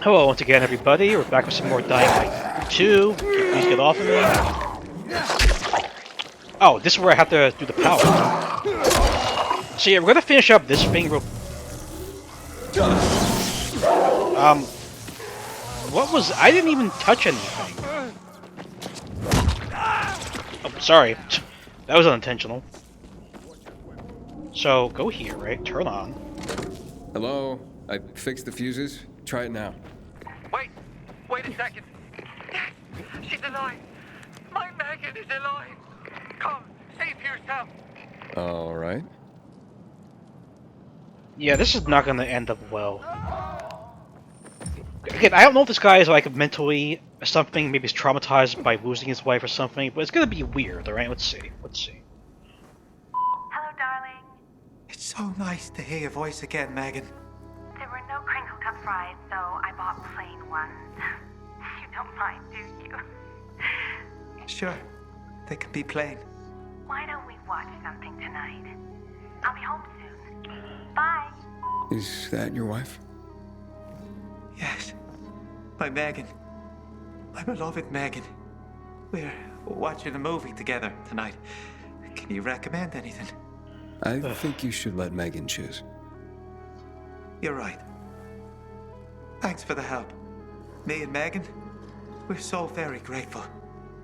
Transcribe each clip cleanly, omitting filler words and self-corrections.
Hello once again, everybody. We're back with some more Dying Light 2. Please get off of me. Oh, this is where I have to do the power. So yeah, we're gonna finish up this thing real... What was... I didn't even touch anything. Oh, sorry. That was unintentional. So, go here, right? Turn on. Hello? I fixed the fuses. Try it now. Wait a second. She's alive. My Megan is alive. Come, save yourself. All right. Yeah, this is not gonna end up well. Again, I don't know if this guy is like mentally something, maybe he's traumatized by losing his wife or something, but it's gonna be weird, alright? Let's see. Hello, darling. It's so nice to hear your voice again, Megan. There were no crinkle cut fries, so I bought plain ones. You don't mind, do you? Sure, they can be plain. Why don't we watch something tonight? I'll be home soon. Bye. Is that your wife? Yes, my Megan. My beloved Megan. We're watching a movie together tonight. Can you recommend anything? I think you should let Megan choose. You're right. Thanks for the help. Me and Megan, we're so very grateful.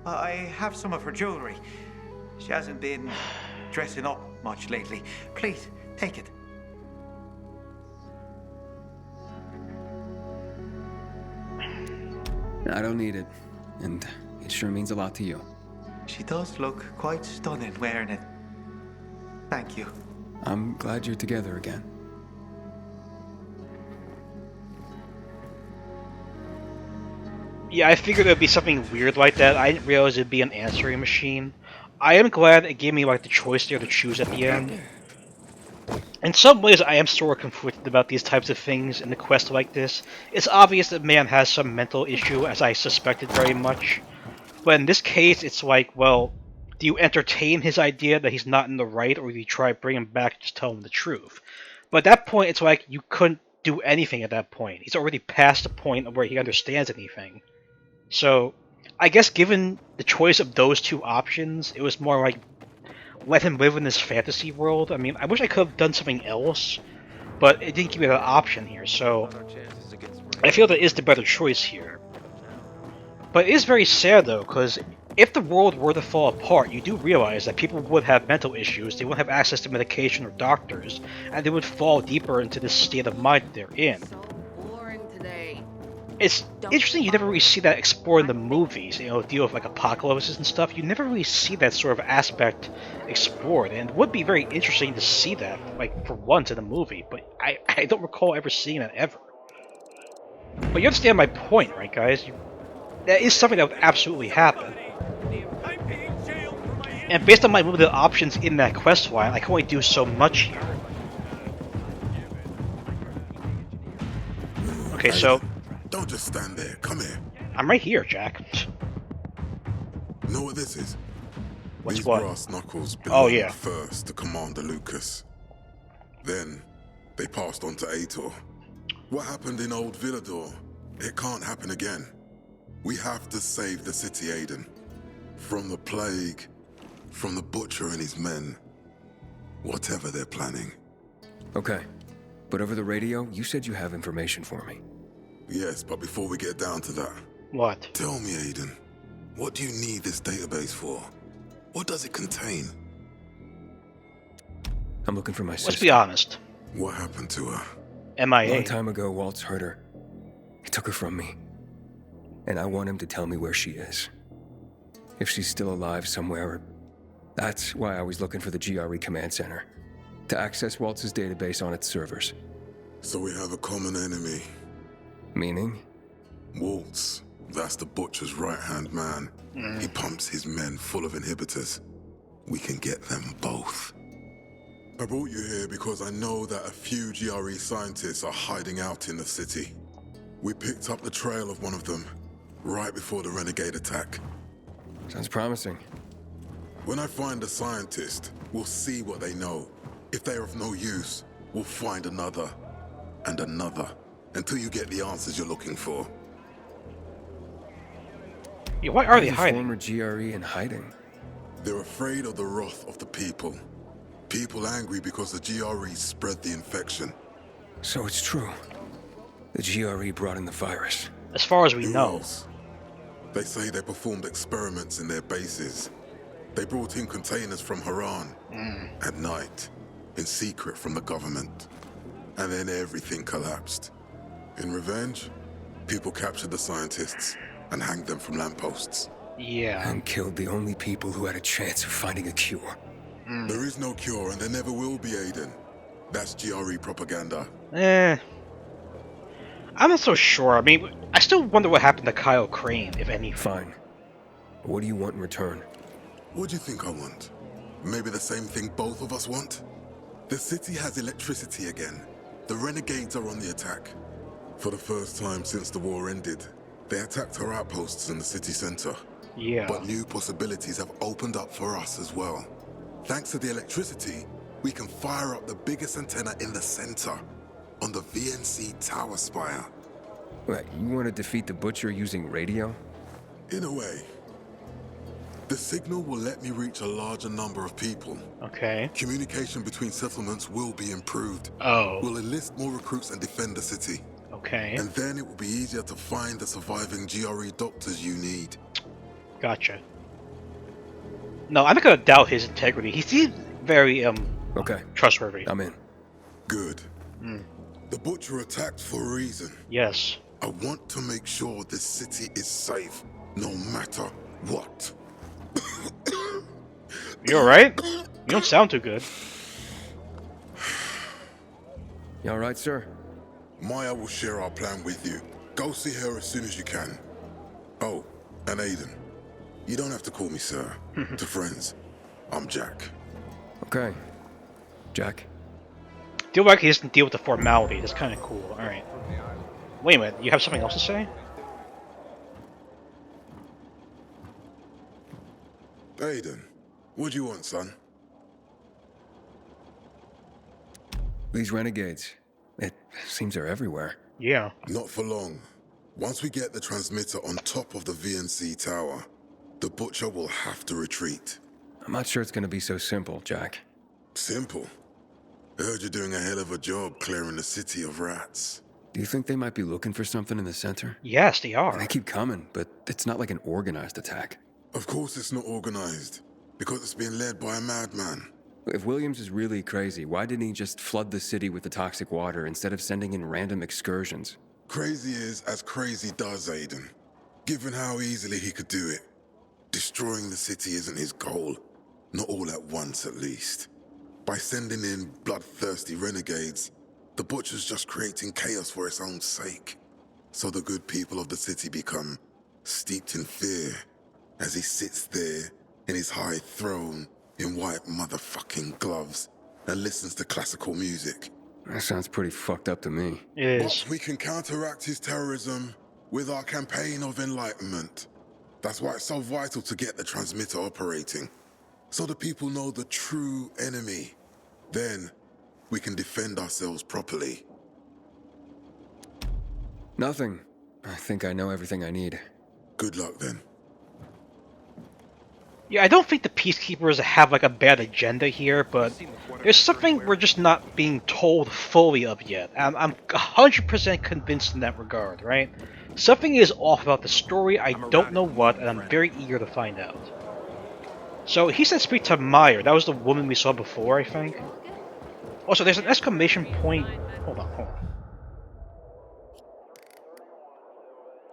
I have some of her jewelry. She hasn't been dressing up much lately. Please, take it. I don't need it, and it sure means a lot to you. She does look quite stunning wearing it. Thank you. I'm glad you're together again. Yeah, I figured it would be something weird like that. I didn't realize it'd be an answering machine. I am glad it gave me like the choice there to choose at the end. In some ways, I am sort of conflicted about these types of things in a quest like this. It's obvious that man has some mental issue, as I suspected very much. But in this case, it's like, well, do you entertain his idea that he's not in the right, or do you try to bring him back and just tell him the truth? But at that point, it's like you couldn't do anything at that point. He's already past the point of where he understands anything. So, I guess given the choice of those two options, it was more like let him live in this fantasy world. I mean, I wish I could have done something else, but it didn't give me that option here, so I feel that is the better choice here. But it is very sad though, because if the world were to fall apart, you do realize that people would have mental issues, they wouldn't have access to medication or doctors, and they would fall deeper into this state of mind that they're in. It's interesting you never really see that explored in the movies, deal with like apocalypses and stuff. You never really see that sort of aspect explored, and it would be very interesting to see that, like, for once in a movie, but I don't recall ever seeing that ever. But you understand my point, right, guys? That is something that would absolutely happen. And based on my limited options in that quest line, I can only do so much here. Okay, so... Don't just stand there. Come here. I'm right here, Jack. Know what this is? What's These what? brass knuckles Oh, belonged yeah. first to Commander Lucas. Then, they passed on to Aitor. What happened in Old Villedor? It can't happen again. We have to save the city, Aiden. From the plague, from the Butcher and his men. Whatever they're planning. Okay, but over the radio, you said you have information for me. Yes, but before we get down to that... What? Tell me, Aiden. What do you need this database for? What does it contain? I'm looking for my sister. Let's be honest. What happened to her? A MIA. long time ago, Waltz hurt her. He took her from me. And I want him to tell me where she is. If she's still alive somewhere. That's why I was looking for the GRE command center. To access Waltz's database on its servers. So we have a common enemy. Meaning? Waltz. That's the Butcher's right-hand man. He pumps his men full of inhibitors. We can get them both. I brought you here because I know that a few GRE scientists are hiding out in the city. We picked up the trail of one of them, right before the renegade attack. Sounds promising. When I find a scientist, we'll see what they know. If they're of no use, we'll find another, and another, until you get the answers you're looking for. Yeah, why are they The hiding? former GRE in hiding. They're afraid of the wrath of the people. People angry because the GRE spread the infection. So it's true. The GRE brought in the virus. As far as we Who know. else? They say they performed experiments in their bases. They brought in containers from Haran at night, in secret from the government. And then everything collapsed. In revenge, people captured the scientists and hanged them from lampposts. Yeah. And killed the only people who had a chance of finding a cure. There is no cure and there never will be, Aiden. That's GRE propaganda. I'm not so sure. I mean, I still wonder what happened to Kyle Crane, if anything. Fine. What do you want in return? What do you think I want? Maybe the same thing both of us want? The city has electricity again. The renegades are on the attack. For the first time since the war ended, they attacked our outposts in the city center. Yeah. But new possibilities have opened up for us as well. Thanks to the electricity, we can fire up the biggest antenna in the center, on the VNC tower spire. What, you want to defeat the Butcher using radio? In a way. The signal will let me reach a larger number of people. Okay. Communication between settlements will be improved. Oh. We'll enlist more recruits and defend the city. Okay. And then it will be easier to find the surviving GRE doctors you need. Gotcha. No, I'm not gonna doubt his integrity. He seems very, Okay, trustworthy. I'm in. Good. The Butcher attacked for a reason. Yes. I want to make sure this city is safe, no matter what. You alright? You don't sound too good. You alright, sir? Maya will share our plan with you. Go see her as soon as you can. Oh, and Aiden. You don't have to call me sir. To friends, I'm Jack. Okay. Jack? Feel like he doesn't deal with the formality. That's kind of cool. Alright. Wait a minute. You have something else to say? Aiden, what do you want, son? These renegades. It seems they're everywhere. Yeah. Not for long. Once we get the transmitter on top of the VNC tower, the Butcher will have to retreat. I'm not sure it's gonna be so simple, Jack. Simple. I heard you're doing a hell of a job clearing the city of rats. Do you think they might be looking for something in the center? Yes, they They are. keep coming, but it's not like an organized attack. Of course it's not organized, because it's being led by a madman. If Williams is really crazy, why didn't he just flood the city with the toxic water instead of sending in random excursions? Crazy is as crazy does, Aiden. Given how easily he could do it. Destroying the city isn't his goal. Not all at once, at least. By sending in bloodthirsty renegades, the Butcher's just creating chaos for its own sake. So the good people of the city become steeped in fear as he sits there in his high throne in white motherfucking gloves and listens to classical music. That sounds pretty fucked up to me. It But is. we can counteract his terrorism with our campaign of enlightenment. That's why it's so vital to get the transmitter operating, so the people know the true enemy. Then we can defend ourselves properly. Nothing. I think I know everything I need. Good luck then. Yeah, I don't think the Peacekeepers have like a bad agenda here, but there's something we're just not being told fully of yet. I'm 100% convinced in that regard, right? Something is off about the story, I don't know what, and I'm very eager to find out. So, he said speak to Meyer. That was the woman we saw before, I think. Also, there's an exclamation point. Hold on.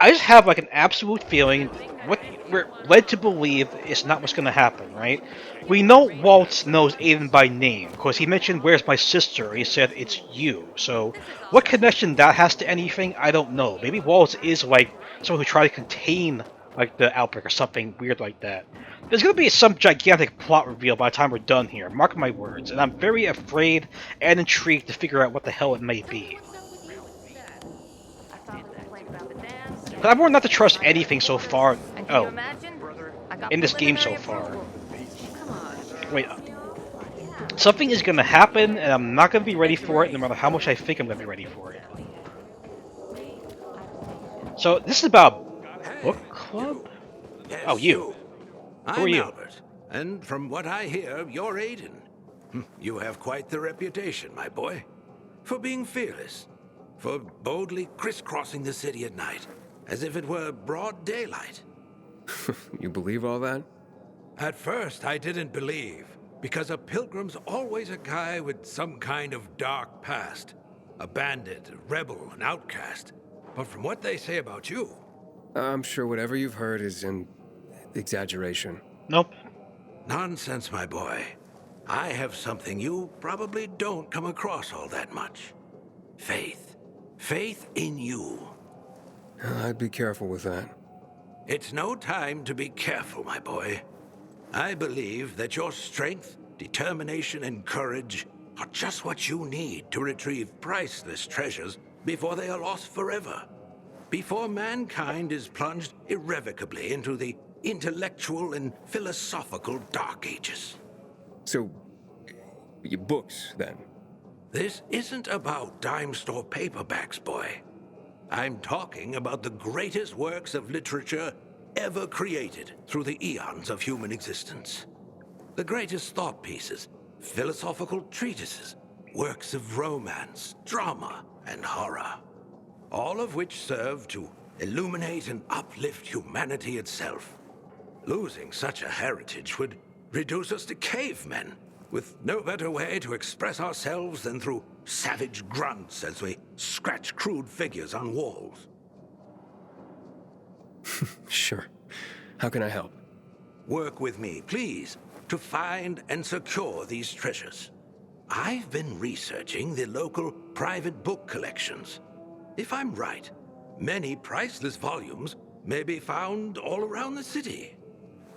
I just have like an absolute feeling what we're led to believe is not what's going to happen, right? We know Waltz knows Aiden by name, because he mentioned, "Where's my sister?" He said, "It's you." So, what connection that has to anything, I don't know. Maybe Waltz is like someone who tried to contain like the outbreak or something weird like that. There's going to be some gigantic plot reveal by the time we're done here, mark my words, and I'm very afraid and intrigued to figure out what the hell it may be. But I've learned not to trust anything so far. Oh, in this game so far. Wait, something is gonna happen, and I'm not gonna be ready for it, no matter how much I think I'm gonna be ready for it. So this is about Hey, book club? you. Yes, Oh, you. Who are I'm you? Albert, and from what I hear, you're Aiden. You have quite the reputation, my boy, for being fearless, for boldly crisscrossing the city at night, as if it were broad daylight. You believe all that? At first, I didn't believe, because a pilgrim's always a guy with some kind of dark past. A bandit, a rebel, an outcast. But from what they say about you, I'm sure whatever you've heard is an exaggeration. Nope. nonsense, my boy. I have something you probably don't come across all that much. Faith. Faith in you. I'd be careful with that. It's no time to be careful, my boy. I believe that your strength, determination, and courage are just what you need to retrieve priceless treasures before they are lost forever. Before mankind is plunged irrevocably into the intellectual and philosophical Dark Ages. So, your books, then? This isn't about dime store paperbacks, boy. I'm talking about the greatest works of literature ever created through the eons of human existence. The greatest thought pieces, philosophical treatises, works of romance, drama, and horror. All of which serve to illuminate and uplift humanity itself. Losing such a heritage would reduce us to cavemen, with no better way to express ourselves than through savage grunts as we scratch crude figures on walls. Sure. How can I help? Work with me, please, to find and secure these treasures. I've been researching the local private book collections. If I'm right, many priceless volumes may be found all around the city.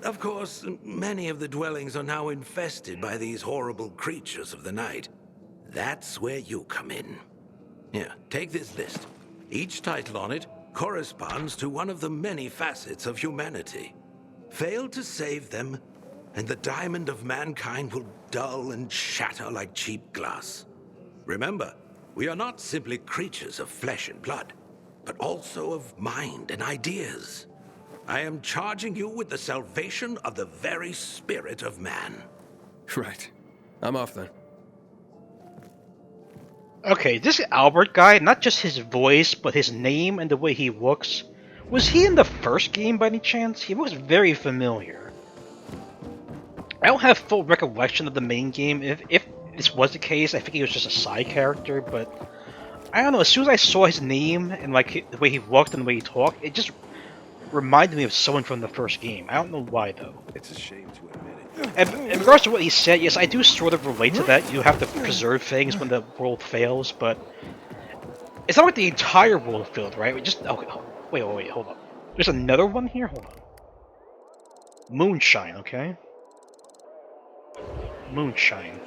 Of course, many of the dwellings are now infested by these horrible creatures of the night. That's where you come in. Here, take this list. Each title on it corresponds to one of the many facets of humanity. Fail to save them, and the diamond of mankind will dull and shatter like cheap glass. Remember, we are not simply creatures of flesh and blood, but also of mind and ideas. I am charging you with the salvation of the very spirit of man. Right. I'm off then. Okay, this Albert guy, not just his voice, but his name and the way he looks. Was he in the first game by any chance? He looks very familiar. I don't have full recollection of the main game. If this was the case, I think he was just a side character, but I don't know, as soon as I saw his name and like the way he looked and the way he talked, it just reminded me of someone from the first game. I don't know why though. It's a shame to admit it. And in regards to what he said, yes, I do sort of relate to that. You have to preserve things when the world fails, but it's not like the entire world failed, right? We just wait, hold up. There's another one here. Hold on. Moonshine, okay. Moonshine.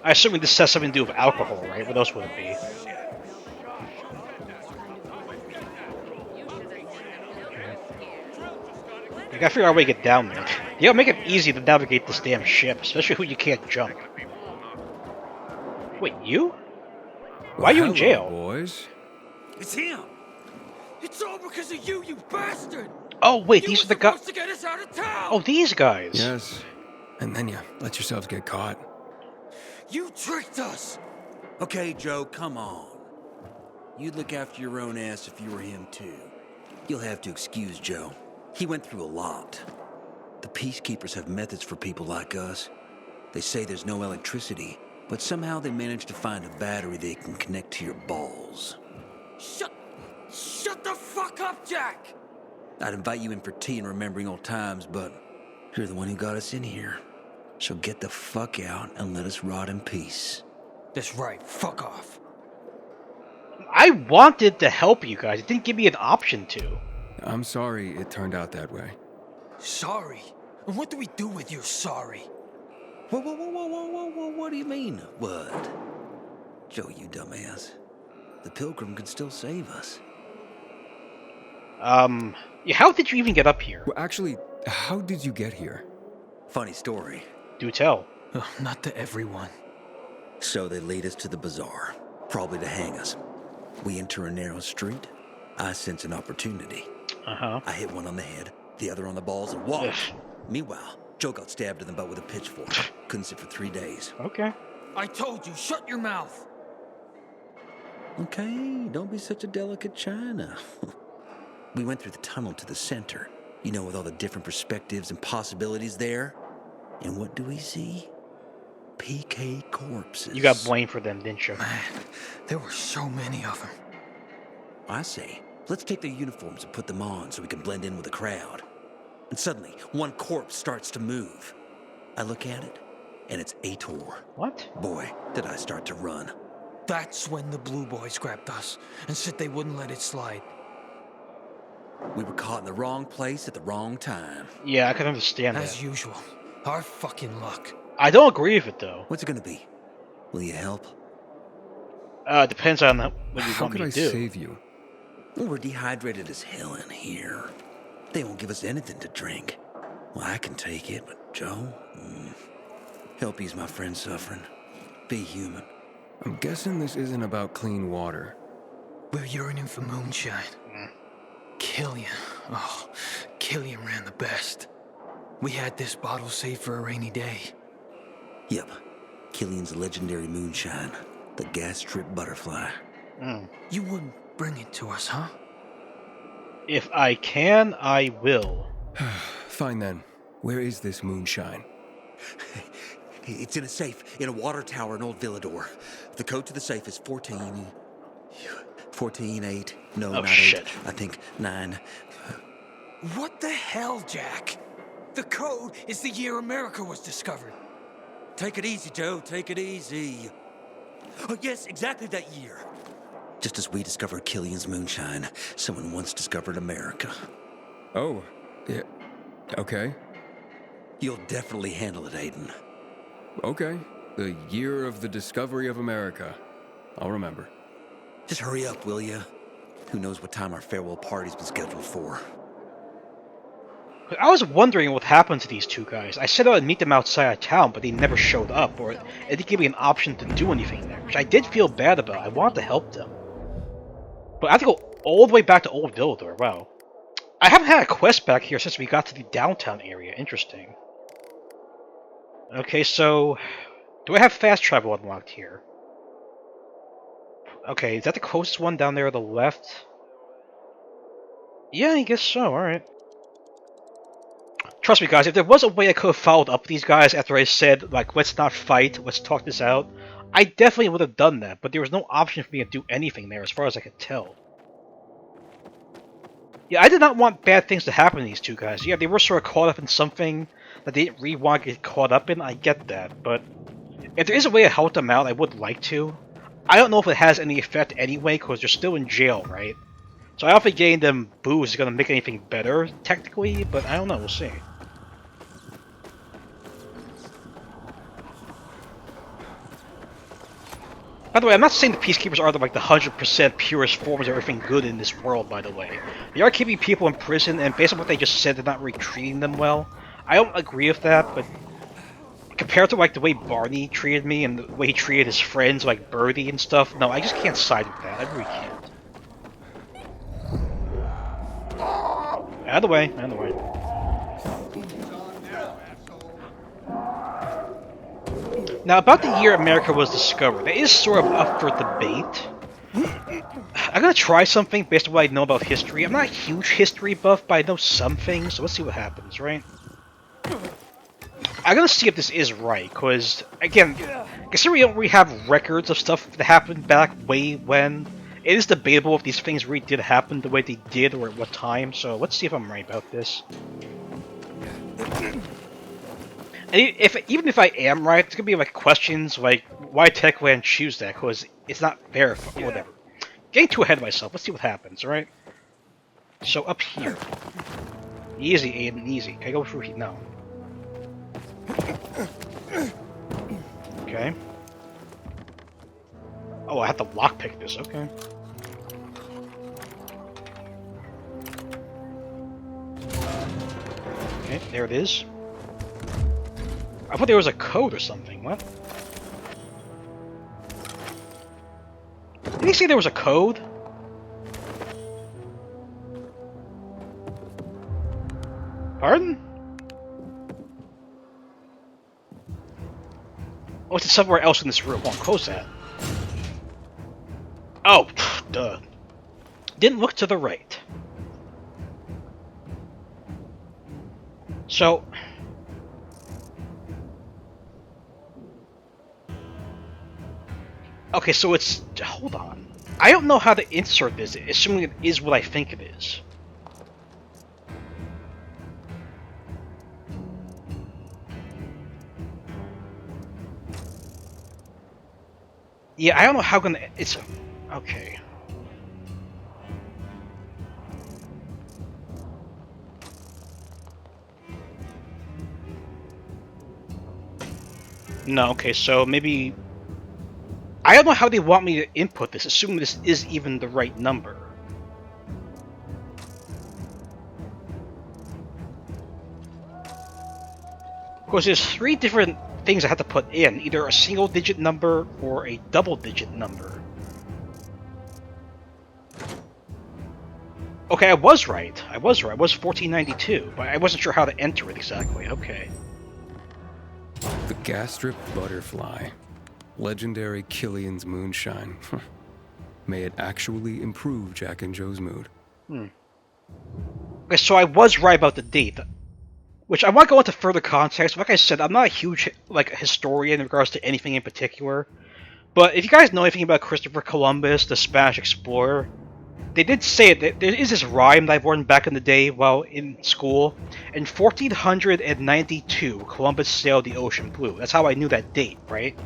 I assume this has something to do with alcohol, right? What else would it be? You gotta figure out a way to get down there. You gotta make it easy to navigate this damn ship, especially when you can't jump. Wait, you? Why are you in jail? Boys. It's him! It's all because of you, you bastard! Oh wait, You these were are the guys. supposed to get us out of town! Oh, these guys. Yes. And then you let yourselves get caught. You tricked us! Okay, Joe, come on. You'd look after your own ass if you were him, too. You'll have to excuse Joe. He went through a lot. The Peacekeepers have methods for people like us. They say there's no electricity, but somehow they managed to find a battery they can connect to your balls. Shut the fuck up, Jack! I'd invite you in for tea and remembering old times, but you're the one who got us in here. So get the fuck out and let us rot in peace. That's right, fuck off. I wanted to help you guys. It didn't give me an option to. I'm sorry it turned out that way. Sorry? And what do we do with your sorry? Whoa, what do you mean, what? Joe, you dumbass. The Pilgrim could still save us. Yeah, how did you even get up here? Well, actually, how did you get here? Funny story. Do tell. Not to everyone. So they lead us to the bazaar, probably to hang us. We enter a narrow street. I sense an opportunity. Uh-huh. I hit one on the head, the other on the balls, and walked. Ugh. Meanwhile, Joe got stabbed in the butt with a pitchfork. Couldn't sit for 3 days. Okay. I told you, shut your mouth. Okay, don't be such a delicate china. We went through the tunnel to the center, you know, with all the different perspectives and possibilities there. And what do we see? PK corpses. You got blamed for them, didn't you? Man, there were so many of them. I say, let's take their uniforms and put them on so we can blend in with the crowd. And suddenly, one corpse starts to move. I look at it, and it's Aitor. What? Boy, did I start to run. That's when the Blue Boys grabbed us and said they wouldn't let it slide. We were caught in the wrong place at the wrong time. Yeah, I can understand As that. usual. Our fucking luck. I don't agree with it, though. What's it gonna be? Will you help? Depends on what you How want could me I to do. save you? Well, we're dehydrated as hell in here. They won't give us anything to drink. Well, I can take it, but Joe? Help ease my friend's suffering. Be human. I'm guessing this isn't about clean water. We're yearning for moonshine. Killian. Oh, Killian ran the best. We had this bottle saved for a rainy day. Yep. Killian's legendary moonshine. The gas trip butterfly. You wouldn't bring it to us, huh? If I can, I will. Fine then. Where is this moonshine? It's in a safe, in a water tower in Old Villedor. The code to the safe is 14... 14-8. No, Oh, not shit. 8. I think 9. What the hell, Jack? The code is the year America was discovered. Take it easy, Joe. Take it easy. Oh, yes, exactly that year. Just as we discovered Killian's moonshine, someone once discovered America. Oh, yeah. Okay. You'll definitely handle it, Aiden. Okay. The year of the discovery of America. I'll remember. Just hurry up, will ya? Who knows what time our farewell party's been scheduled for. I was wondering what happened to these two guys. I said I would meet them outside of town, but they never showed up, or it didn't give me an option to do anything there, which I did feel bad about. I wanted to help them. But I have to go all the way back to Old Villedor. Wow. I haven't had a quest back here since we got to the downtown area. Interesting. Okay, so... do I have fast travel unlocked here? Okay, is that the closest one down there on the left? Yeah, I guess so, alright. Trust me, guys, if there was a way I could have followed up these guys after I said, like, let's not fight, let's talk this out, I definitely would have done that, but there was no option for me to do anything there as far as I could tell. Yeah, I did not want bad things to happen to these two guys. Yeah, they were sort of caught up in something that they didn't really want to get caught up in, I get that, but if there is a way to help them out, I would like to. I don't know if it has any effect anyway, because they're still in jail, right? So I don't think getting them booze is going to make anything better, technically, but I don't know, we'll see. By the way, I'm not saying the Peacekeepers are the 100% purest forms of everything good in this world, by the way. They are keeping people in prison, and based on what they just said, they're not really treating them well. I don't agree with that, but compared to the way Barney treated me and the way he treated his friends like Birdie and stuff, no, I just can't side with that. I really can't. Out of the way, out of the way. Now, about the year America was discovered, it is sort of up for debate. I'm gonna try something based on what I know about history. I'm not a huge history buff, but I know some things, so let's see what happens, right? I'm gonna see if this is right, because, again, considering we don't really have records of stuff that happened back way when, it is debatable if these things really did happen the way they did or at what time, so let's see if I'm right about this. And even if I am right, it's gonna be questions like, why Techland choose that, because it's not verified, whatever. Getting too ahead of myself, let's see what happens, alright? So up here. Easy, Aiden, easy. Can I go through here? No. Okay. Oh, I have to lockpick this, okay. Okay, there it is. I thought there was a code or something, what? Did he say there was a code? Pardon? Oh, it's somewhere else in this room. Hold on, close that. Oh, duh. Didn't look to the right. So... Okay, so it's... Hold on. I don't know how to insert this, assuming it is what I think it is. Yeah, I don't know how gonna... It's... Okay. No, okay, so maybe... I don't know how they want me to input this, assuming this is even the right number. Because there's 3 different things I have to put in, either a single-digit number or a double-digit number. Okay, I was right. I was 1492, but I wasn't sure how to enter it exactly. Okay. The gastrip butterfly. Legendary Killian's moonshine. May it actually improve Jack and Joe's mood. Okay, so I was right about the date. Which I want to go into further context. Like I said, I'm not a huge historian in regards to anything in particular. But if you guys know anything about Christopher Columbus, the Spanish explorer, they did say it. There is this rhyme that I've learned back in the day while in school. In 1492, Columbus sailed the ocean blue. That's how I knew that date, right?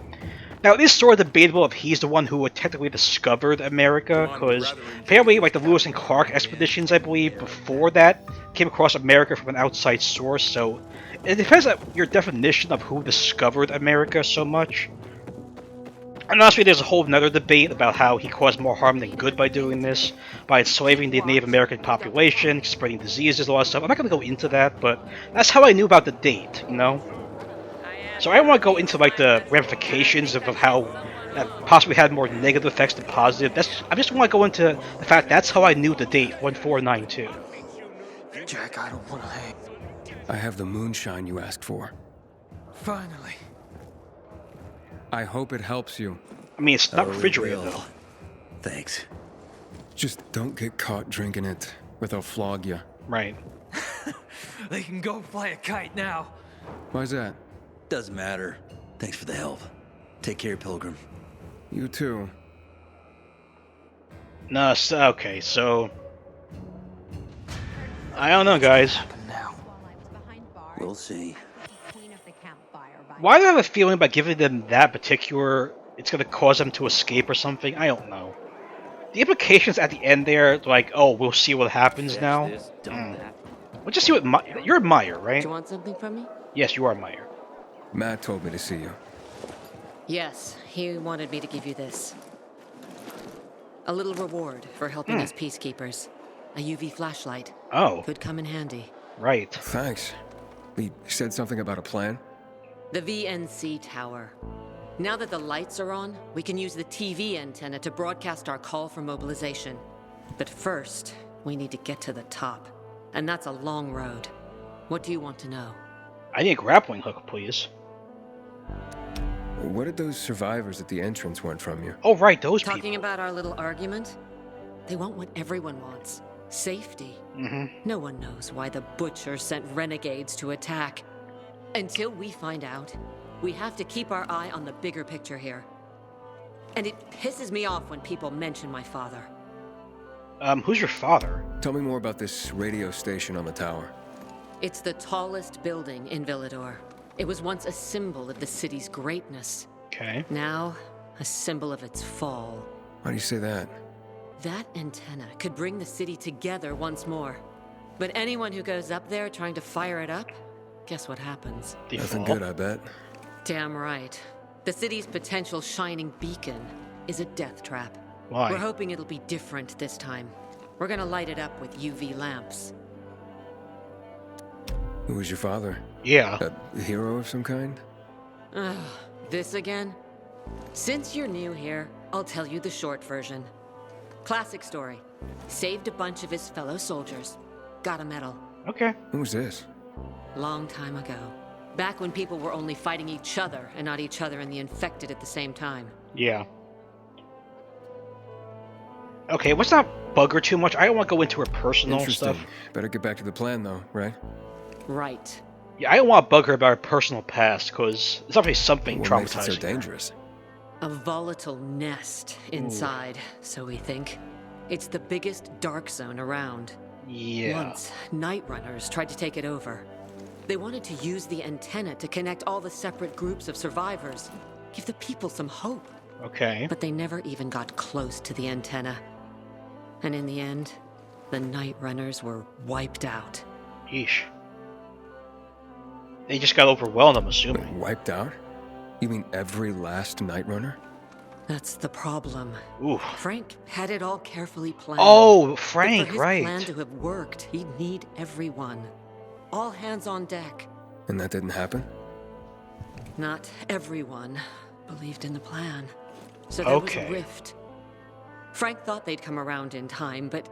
Now, it is sort of debatable if he's the one who technically discovered America, because apparently, the Lewis and Clark expeditions, I believe, before that, came across America from an outside source, so it depends on your definition of who discovered America so much. And honestly, there's a whole nother debate about how he caused more harm than good by doing this, by enslaving the Native American population, spreading diseases, a lot of stuff. I'm not going to go into that, but that's how I knew about the date, you know? So I don't want to go into the ramifications of how that possibly had more negative effects than positive. I just want to go into the fact that's how I knew the date 1492. Jack, I don't want to hang. I have the moonshine you asked for. Finally. I hope it helps you. I mean, it's not refrigerated though. Thanks. Just don't get caught drinking it, or they'll flog you. Right. They can go fly a kite now. Why's that? Doesn't matter. Thanks for the help. Take care, Pilgrim. You too. No, okay, so... I don't know, guys. Now. We'll see. Why do I have a feeling about giving them that particular... It's going to cause them to escape or something? I don't know. The implications at the end there, oh, we'll see what happens now. We'll just see what... You're Meyer, right? Do you want something from me? Yes, you are Meyer. Matt told me to see you. Yes, he wanted me to give you this. A little reward for helping us peacekeepers. A UV flashlight. Oh. Could come in handy. Right. Thanks. He said something about a plan? The VNC tower. Now that the lights are on, we can use the TV antenna to broadcast our call for mobilization. But first, we need to get to the top. And that's a long road. What do you want to know? I need a grappling hook, please. What did those survivors at the entrance want from you? Oh, right, those people. Talking about our little argument? They want what everyone wants. Safety. No one knows why the Butcher sent renegades to attack. Until we find out, we have to keep our eye on the bigger picture here. And it pisses me off when people mention my father. Who's your father? Tell me more about this radio station on the tower. It's the tallest building in Villedor. It was once a symbol of the city's greatness. Okay. Now, a symbol of its fall. Why do you say that? That antenna could bring the city together once more. But anyone who goes up there trying to fire it up, guess what happens? Nothing good, I bet. Damn right. The city's potential shining beacon is a death trap. Why? We're hoping it'll be different this time. We're gonna light it up with UV lamps. Who was your father? Yeah. A hero of some kind? Ugh, this again? Since you're new here, I'll tell you the short version. Classic story. Saved a bunch of his fellow soldiers. Got a medal. Okay. Who was this? Long time ago. Back when people were only fighting each other and not each other and the infected at the same time. Yeah. Okay, let's not bug her too much. I don't want to go into her personal Interesting. stuff. Better get back to the plan, though, right? Right. Yeah, I don't want to bug her about her personal past, because there's obviously something What makes it traumatizing so her. dangerous? A volatile nest inside, so we think. It's the biggest dark zone around. Yeah. Once, night runners tried to take it over. They wanted to use the antenna to connect all the separate groups of survivors. Give the people some hope. Okay. But they never even got close to the antenna. And in the end, the night runners were wiped out. Yeesh. They just got overwhelmed, I'm assuming. Wiped out? You mean every last Night Runner? That's the problem. Ooh. Frank had it all carefully planned. Oh, But Frank, for his right. plan to have worked, he'd need everyone. All hands on deck. And that didn't happen? Not everyone believed in the plan. So there was Okay. a rift. Frank thought they'd come around in time, but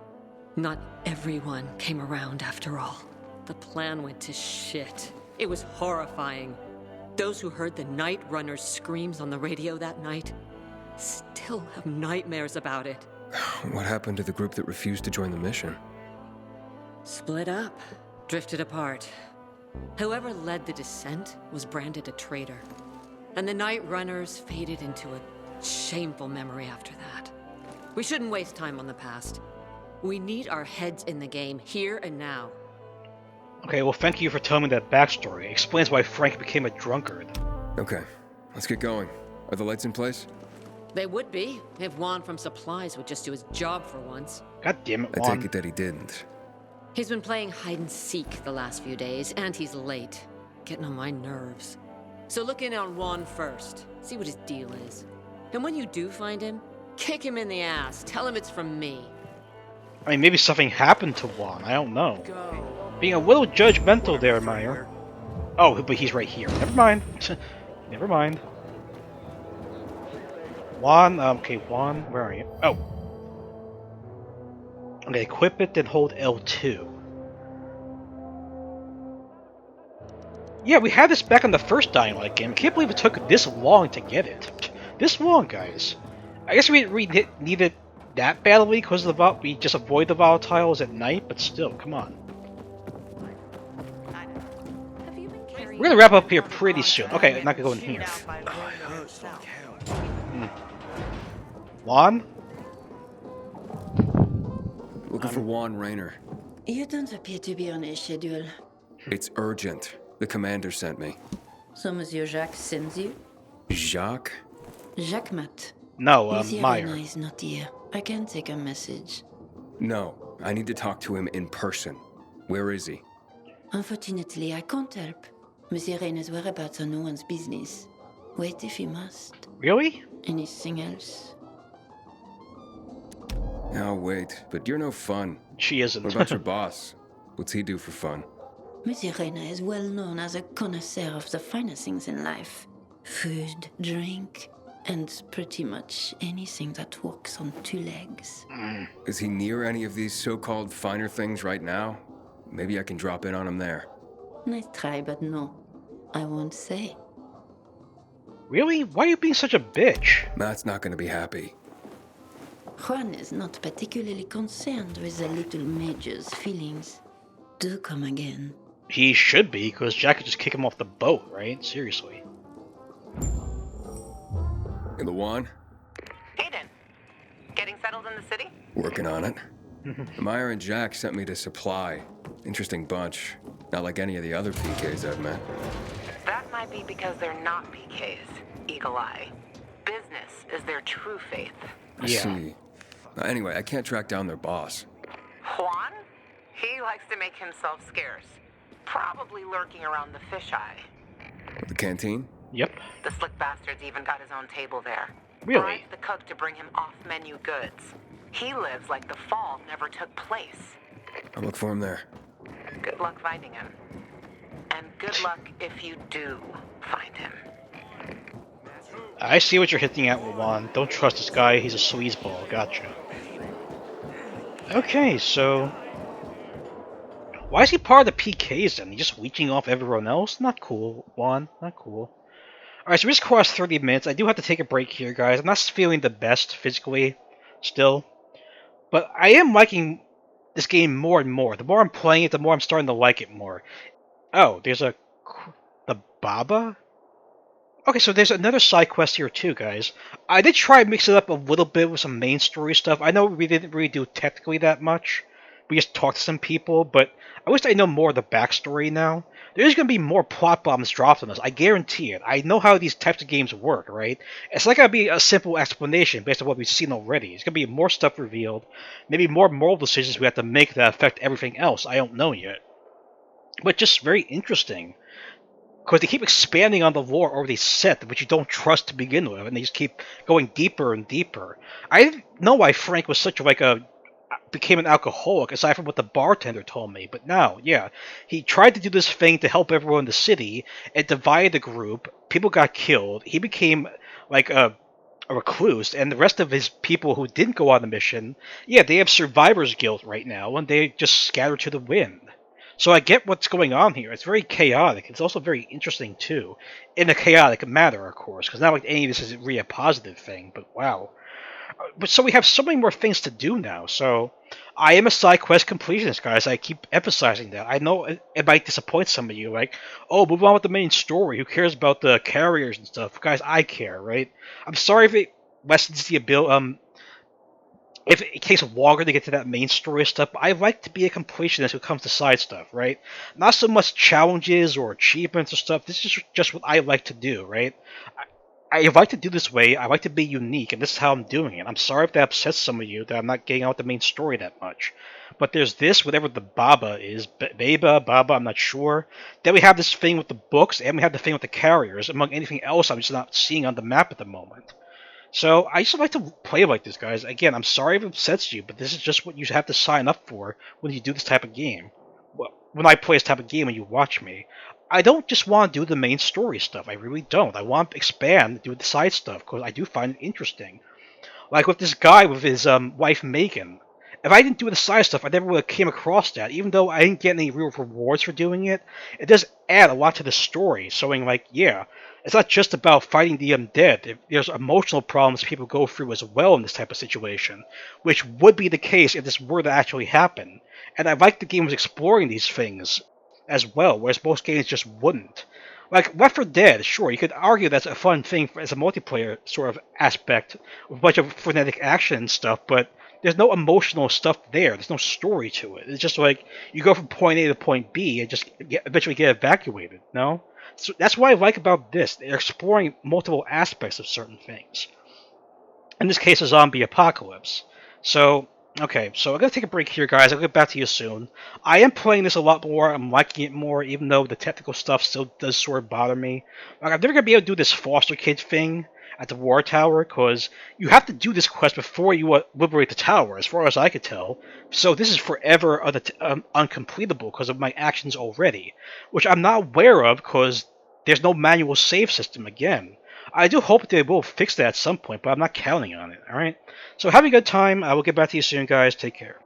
not everyone came around after all. The plan went to shit. It was horrifying. Those who heard the Night Runner's screams on the radio that night still have nightmares about it. What happened to the group that refused to join the mission? Split up, drifted apart. Whoever led the descent was branded a traitor. And the Night Runners faded into a shameful memory after that. We shouldn't waste time on the past. We need our heads in the game, here and now. Okay, well, thank you for telling me that backstory. It explains why Frank became a drunkard. Okay, let's get going. Are the lights in place? They would be, if Juan from Supplies would just do his job for once. God damn it, I Juan. take it that he didn't. He's been playing hide and seek the last few days, and he's late. Getting on my nerves. So look in on Juan first. See what his deal is. And when you do find him, kick him in the ass. Tell him it's from me. I mean, maybe something happened to Juan. I don't know. Go. Being a little judgmental there, Meyer. Oh, but he's right here. Never mind. Never mind. Juan, okay, Juan, where are you? Oh. Okay, equip it, then hold L2. Yeah, we had this back in the first Dying Light game. I can't believe it took this long to get it. This long, guys. I guess we need it that badly because of the we just avoid the volatiles at night, but still, come on. We're gonna wrap up here pretty soon. Okay, I'm not gonna go in here. Juan? Looking for Juan Raynor. You don't appear to be on a schedule. It's urgent. The commander sent me. So Monsieur Jacques sends you? Jacques? Jacques Mat. No, Monsieur Meyer. Rena is not here. I can take a message. No, I need to talk to him in person. Where is he? Unfortunately, I can't help. Monsieur Rena's whereabouts are no one's business. Wait if you must. Really? Anything else? I'll wait, but you're no fun. She isn't. What about your boss? What's he do for fun? Monsieur Rena is well known as a connoisseur of the finer things in life. Food, drink, and pretty much anything that walks on two legs. Is he near any of these so-called finer things right now? Maybe I can drop in on him there. Nice try, but no. I won't say. Really? Why are you being such a bitch? Matt's not gonna be happy. Juan is not particularly concerned with the little major's feelings. Do come again. He should be, because Jack could just kick him off the boat, right? Seriously. In the Juan? Aiden, getting settled in the city? Working on it. Meyer and Jack sent me to Supply. Interesting bunch. Not like any of the other PKs I've met. That might be because they're not PKs, Eagle Eye. Business is their true faith. I see. Anyway, I can't track down their boss. Juan? He likes to make himself scarce. Probably lurking around the fisheye. The canteen? Yep. The slick bastard's even got his own table there. Really? Bribes the cook to bring him off-menu goods. He lives like the fall never took place. I'll look for him there. Good luck finding him. And good luck if you do find him. I see what you're hinting at, Lawan. Don't trust this guy, he's a sleazeball. Gotcha. Okay, so... Why is he part of the PKs then? He's just leeching off everyone else? Not cool, Juan. Not cool. Alright, so we just crossed 30 minutes. I do have to take a break here, guys. I'm not feeling the best physically still. But I am liking this game more and more. The more I'm playing it, the more I'm starting to like it more. Oh, there's a... The Baba? Okay, so there's another side quest here too, guys. I did try to mix it up a little bit with some main story stuff. I know we didn't really do technically that much. We just talked to some people, but I wish I know more of the backstory now. There's going to be more plot bombs dropped on us, I guarantee it. I know how these types of games work, right? It's not going to be a simple explanation based on what we've seen already. It's going to be more stuff revealed, maybe more moral decisions we have to make that affect everything else. I don't know yet. But just very interesting. Because they keep expanding on the lore already set, which you don't trust to begin with, and they just keep going deeper and deeper. I didn't know why Frank was such like a became an alcoholic, aside from what the bartender told me. But now, yeah, he tried to do this thing to help everyone in the city. It divided the group. People got killed. He became like a recluse, and the rest of his people who didn't go on the mission, yeah, they have survivor's guilt right now, and they just scatter to the wind. So I get what's going on here. It's very chaotic. It's also very interesting, too. In a chaotic manner, of course, because not like any of this is really a positive thing, but wow. But so we have so many more things to do now, so I am a side quest completionist, guys. I keep emphasizing that. I know it might disappoint some of you, like, oh, move on with the main story. Who cares about the carriers and stuff? Guys, I care, right? I'm sorry if it lessens the ability, if it takes longer to get to that main story stuff, but I like to be a completionist who comes to side stuff, right? Not so much challenges or achievements or stuff. This is just what I like to do, right? I like to do this way. I like to be unique, and this is how I'm doing it. I'm sorry if that upsets some of you that I'm not getting out the main story that much. But there's this, whatever the Baba is, Baba, I'm not sure. Then we have this thing with the books, and we have the thing with the carriers. Among anything else, I'm just not seeing on the map at the moment. So I just like to play like this, guys. Again, I'm sorry if it upsets you, but this is just what you have to sign up for when you do this type of game. Well, when I play this type of game and you watch me. I don't just want to do the main story stuff. I really don't. I want to expand, do the side stuff, because I do find it interesting. Like with this guy with his wife Megan. If I didn't do the side stuff, I never would have came across that. Even though I didn't get any real rewards for doing it, it does add a lot to the story, showing like, yeah, it's not just about fighting the undead. There's emotional problems people go through as well in this type of situation, which would be the case if this were to actually happen. And I like the game was exploring these things as well, whereas most games just wouldn't. Like Left 4 Dead, sure, you could argue that's a fun thing as a multiplayer sort of aspect, with a bunch of frenetic action and stuff, but there's no emotional stuff there. There's no story to it. It's just like you go from point A to point B and just eventually get evacuated. No, so that's what I like about this. They're exploring multiple aspects of certain things. In this case, a zombie apocalypse. So, okay, so I'm going to take a break here, guys. I'll get back to you soon. I am playing this a lot more. I'm liking it more, even though the technical stuff still does sort of bother me. Like, I'm never going to be able to do this foster kid thing at the War Tower, because you have to do this quest before you liberate the tower, as far as I could tell. So this is forever uncompletable because of my actions already, which I'm not aware of because there's no manual save system again. I do hope they will fix that at some point, but I'm not counting on it, alright? So have a good time. I will get back to you soon, guys. Take care.